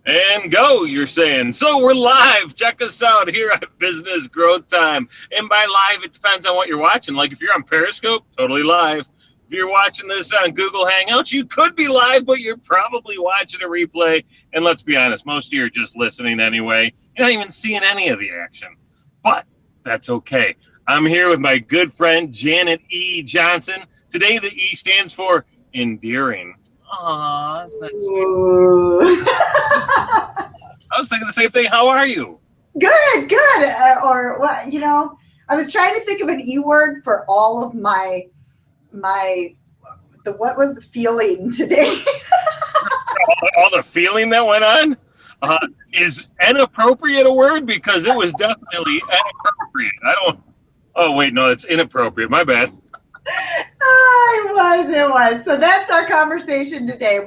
And go, you're saying. So we're live. Check us out here at Business Growth Time. And by live, it depends on what you're watching. Like if you're on Periscope, totally live. If you're watching this on Google Hangouts, you could be live, but you're probably watching a replay. And let's be honest, most of you are just listening anyway. You're not even seeing any of the action. But that's okay. I'm here with my good friend, Janet E. Johnson. Today, the E stands for endearing. Aw, that's sweet. I was thinking the same thing. How are you? Good. Or what? I was trying to think of an E word for all of my what was the feeling today? all the feeling that went on. Is inappropriate a word? Because it was definitely inappropriate. Oh wait, no, it's inappropriate. My bad. It was. So that's our conversation today.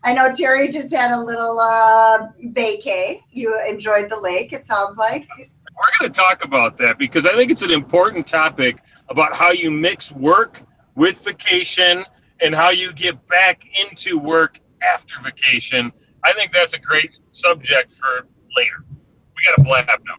I know Terry just had a little vacay. You enjoyed the lake, it sounds like. We're going to talk about that because I think it's an important topic about how you mix work with vacation and how you get back into work after vacation. I think that's a great subject for later. We got to blab now.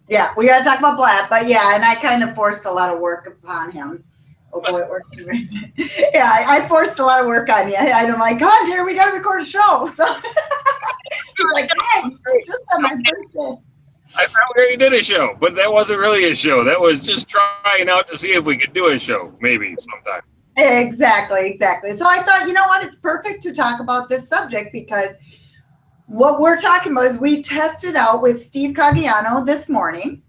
Yeah, we got to talk about Blab, but yeah, and I kind of forced a lot of work upon him. Oh boy, it worked. Yeah, I forced a lot of work on you. I'm like, come on, dear, we got to record a show. So he's like, hey, just on my first day. I thought we already did a show, but that wasn't really a show. That was just trying out to see if we could do a show, maybe sometime. Exactly. So I thought, you know what, it's perfect to talk about this subject because what we're talking about is we tested out with Steve Caggiano this morning,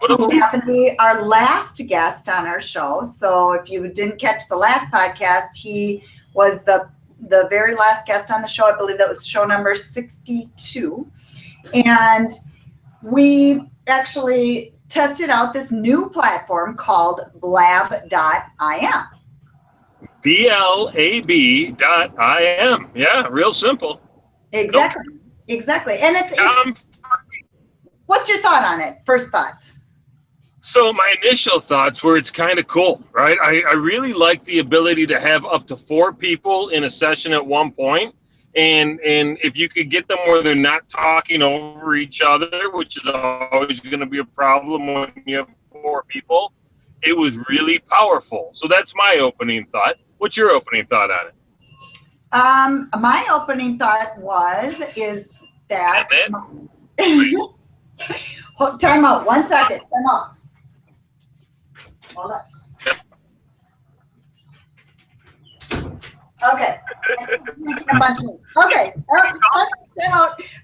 who happened to be our last guest on our show. So if you didn't catch the last podcast, he was the very last guest on the show. I believe that was show number 62. And we actually tested out this new platform called Blab.im. BLAB.im. Yeah, real simple. Exactly. Nope. Exactly. And it's what's your thought on it? First thoughts. So my initial thoughts were it's kind of cool, right? I really like the ability to have up to 4 people in a session at one point. And if you could get them where they're not talking over each other, which is always going to be a problem when you have 4 people, it was really powerful. So that's my opening thought. What's your opening thought on it? My opening thought is that time out. 1 second. Time out. Hold on. Okay. Okay.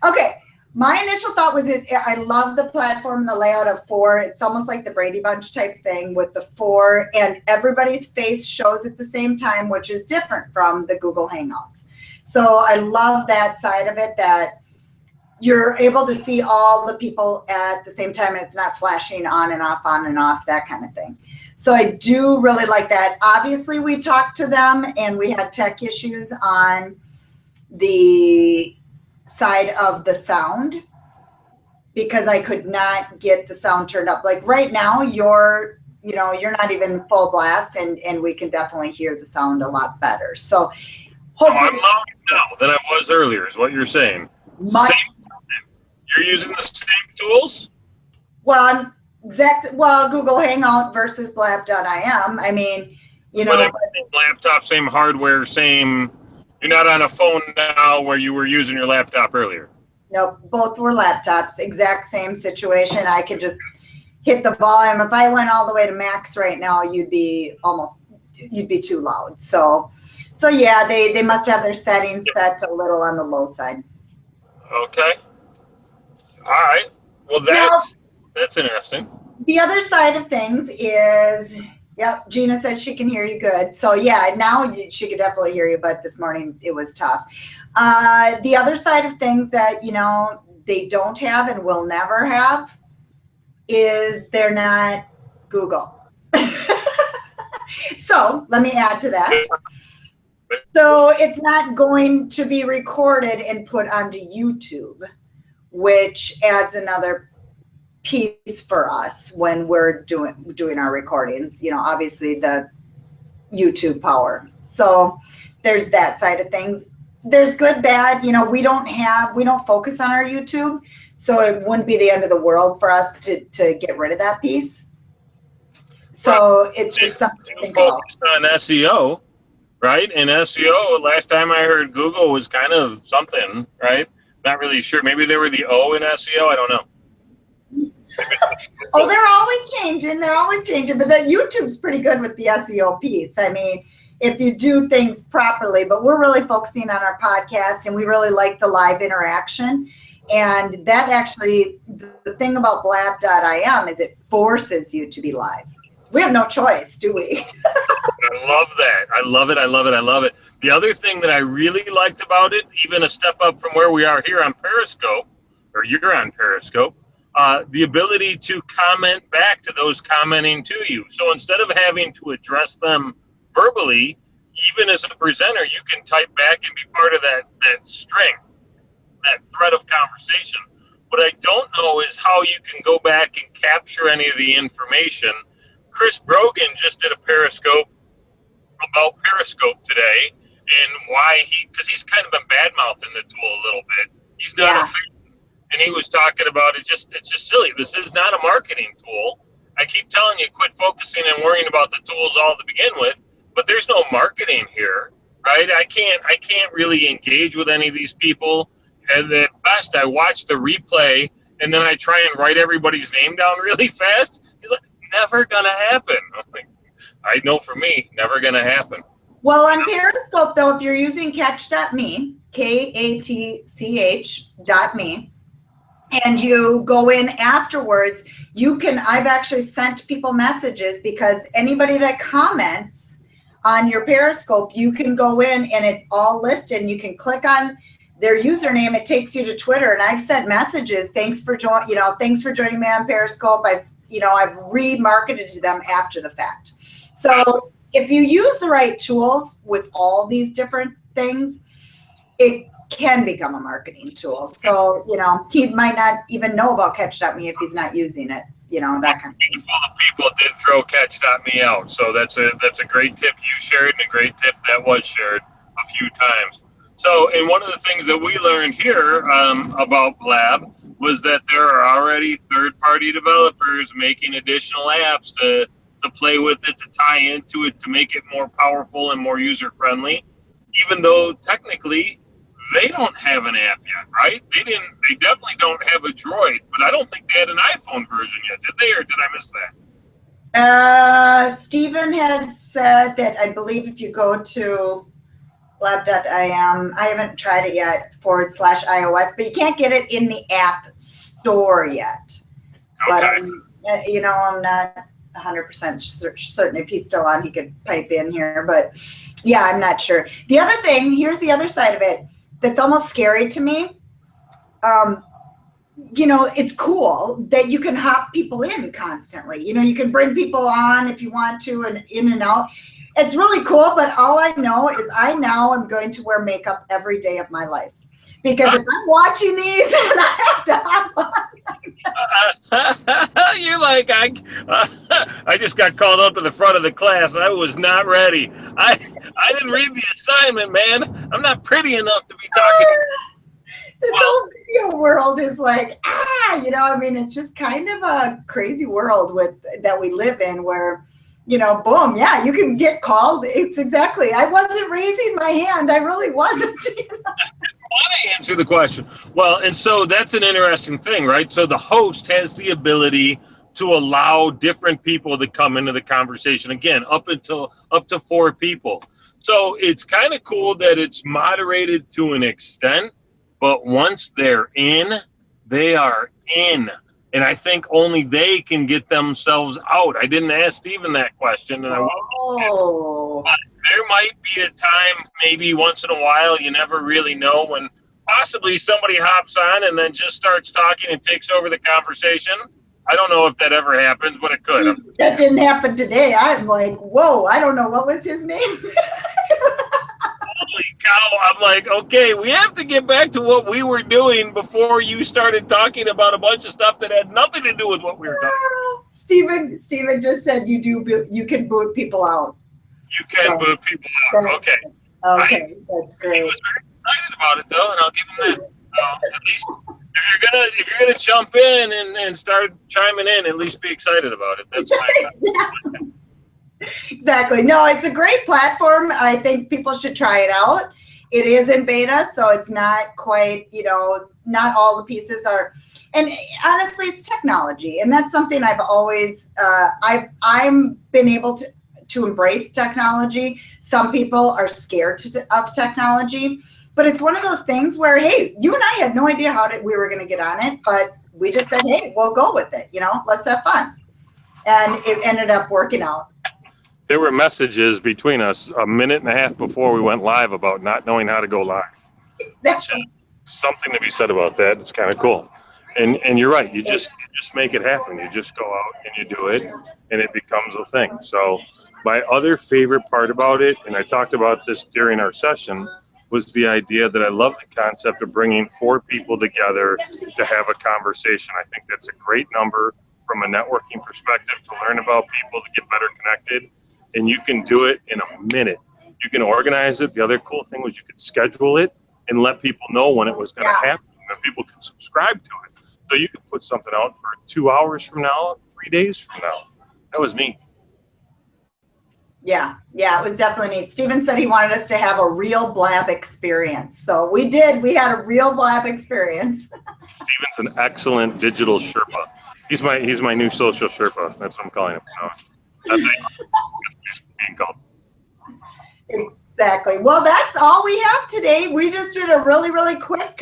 Okay. My initial thought was I love the platform, the layout of 4. It's almost like the Brady Bunch type thing with the 4 and everybody's face shows at the same time, which is different from the Google Hangouts. So I love that side of it, that you're able to see all the people at the same time and it's not flashing on and off, that kind of thing. So I do really like that. Obviously, we talked to them and we had tech issues on the side of the sound because I could not get the sound turned up. Like right now, you're not even full blast and we can definitely hear the sound a lot better. So hopefully I'm louder now than I was earlier, is what you're saying. You're using the same tools? Well, Google Hangout versus Blab.im. I mean, same laptop, same hardware, same. You're not on a phone now where you were using your laptop earlier. Nope, both were laptops. Exact same situation. I could just hit the volume. If I went all the way to max right now, you'd be too loud. So yeah, they must have their settings set a little on the low side. Okay. All right. Well, that's interesting. The other side of things is, yep, Gina said she can hear you good. So yeah, now she could definitely hear you, but this morning it was tough. The other side of things that, they don't have and will never have is they're not Google. So let me add to that. So it's not going to be recorded and put onto YouTube, which adds another piece for us when we're doing our recordings, obviously the YouTube power. So there's that side of things. there's good, bad. You know, we don't focus on our YouTube, so it wouldn't be the end of the world for us to get rid of that piece. So it's just something to think about. Focused on SEO, right? And SEO, last time I heard Google was kind of something, right? Not really sure. Maybe they were the O in SEO. I don't know. Oh, they're always changing. They're always changing. But the YouTube's pretty good with the SEO piece. I mean, if you do things properly, but we're really focusing on our podcast, and we really like the live interaction. And that actually, the thing about blab.im is it forces you to be live. We have no choice, do we? I love that. I love it. I love it. I love it. The other thing that I really liked about it, even a step up from where we are here on Periscope, or you're on Periscope, the ability to comment back to those commenting to you. So instead of having to address them verbally, even as a presenter, you can type back and be part of that string, that thread of conversation. What I don't know is how you can go back and capture any of the information. Chris Brogan just did a Periscope about Periscope today, and why because he's kind of been bad-mouthing the tool a little bit. He's not a fan, and he was talking about it's just silly. This is not a marketing tool. I keep telling you, quit focusing and worrying about the tools all to begin with, but there's no marketing here, right? I can't really engage with any of these people. And at best, I watch the replay, and then I try and write everybody's name down really fast. He's like, never gonna happen. I'm like, I know for me, never gonna happen. Well, on Periscope, though, if you're using catch.me, KATCH.me, and you go in afterwards, I've actually sent people messages, because anybody that comments on your Periscope, you can go in and it's all listed, and you can click on their username. It takes you to Twitter, and I've sent messages. Thanks for joining me on Periscope. I've remarketed to them after the fact. So if you use the right tools with all these different things, it can become a marketing tool. So, he might not even know about catch.me if he's not using it, that kind of thing. Well, the people did throw catch.me out. So that's a great tip you shared, and a great tip that was shared a few times. So, and one of the things that we learned here about Blab was that there are already third-party developers making additional apps to play with it, to tie into it, to make it more powerful and more user-friendly, even though technically they don't have an app yet, right? They definitely don't have a Droid, but I don't think they had an iPhone version yet, did they, or did I miss that? Stephen had said that, I believe if you go to blab.im, I haven't tried it yet, /iOS, but you can't get it in the app store yet. Okay. But, I'm not 100% certain. If he's still on, he could pipe in here, but yeah, I'm not sure. The other thing, here's the other side of it that's almost scary to me. It's cool that you can hop people in constantly. You can bring people on if you want to, and in and out. It's really cool, but all I know is I now am going to wear makeup every day of my life, because if I'm watching these and I have to hop on. You're like, I just got called up to the front of the class. I was not ready. I didn't read the assignment, man. I'm not pretty enough to be talking. This whole video world is like, it's just kind of a crazy world that we live in, where boom, yeah, you can get called. It's exactly. I wasn't raising my hand. I really wasn't. I want to answer the question. Well, and so that's an interesting thing, right? So the host has the ability to allow different people to come into the conversation. Again, up to 4 people. So it's kind of cool that it's moderated to an extent, but once they're in, they are in. And I think only they can get themselves out. I didn't ask Stephen that question. And but there might be a time, maybe once in a while, you never really know, when possibly somebody hops on and then just starts talking and takes over the conversation. I don't know if that ever happens, but it could. That didn't happen today. I'm like, whoa, I don't know. What was his name? Holy cow. I'm like, okay, we have to get back to what we were doing before you started talking about a bunch of stuff that had nothing to do with what we were talking about. Stephen just said you can boot people out. You can boot people out. Okay. Okay, that's great. He was very excited about it though, and I'll give them that. At least if you're gonna jump in and start chiming in, at least be excited about it. That's fine. Exactly. No, it's a great platform. I think people should try it out. It is in beta, so it's not quite, not all the pieces are. And honestly, it's technology, and that's something I've always I'm been able to embrace technology. Some people are scared of technology, but it's one of those things where, hey, you and I had no idea how we were going to get on it, but we just said, hey, we'll go with it. Let's have fun, and it ended up working out. There were messages between us a minute and a half before we went live about not knowing how to go live. Exactly. Something to be said about that. It's kind of cool. And you're right. You just make it happen. You just go out and you do it, and it becomes a thing. So my other favorite part about it, and I talked about this during our session, was the idea that I love the concept of bringing 4 people together to have a conversation. I think that's a great number from a networking perspective to learn about people, to get better connected. And you can do it in a minute. You can organize it. The other cool thing was you could schedule it and let people know when it was going to happen, and people can subscribe to it. So you could put something out for 2 hours from now, 3 days from now. That was neat. Yeah, it was definitely neat. Steven said he wanted us to have a real Blab experience. So we did. We had a real Blab experience. Steven's an excellent digital Sherpa. He's my new social Sherpa. That's what I'm calling him. Exactly. Well, that's all we have today. We just did a really, really quick,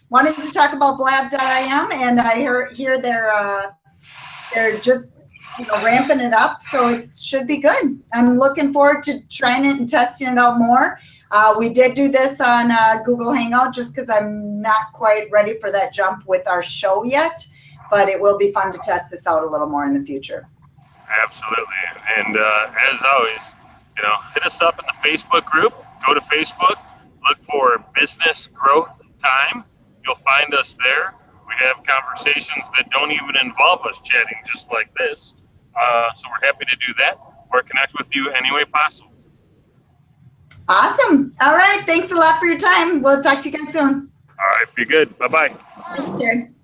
wanted to talk about blab.im, and I hear they're just ramping it up, so it should be good. I'm looking forward to trying it and testing it out more. We did do this on Google Hangout just because I'm not quite ready for that jump with our show yet, but it will be fun to test this out a little more in the future. Absolutely. And as always, hit us up in the Facebook group. Go to Facebook, look for Business Growth Time. You'll find us there. We have conversations that don't even involve us chatting, just like this. So we're happy to do that or connect with you any way possible. Awesome. All right. Thanks a lot for your time. We'll talk to you guys soon. All right. Be good. Bye-bye. Thanks, Jared.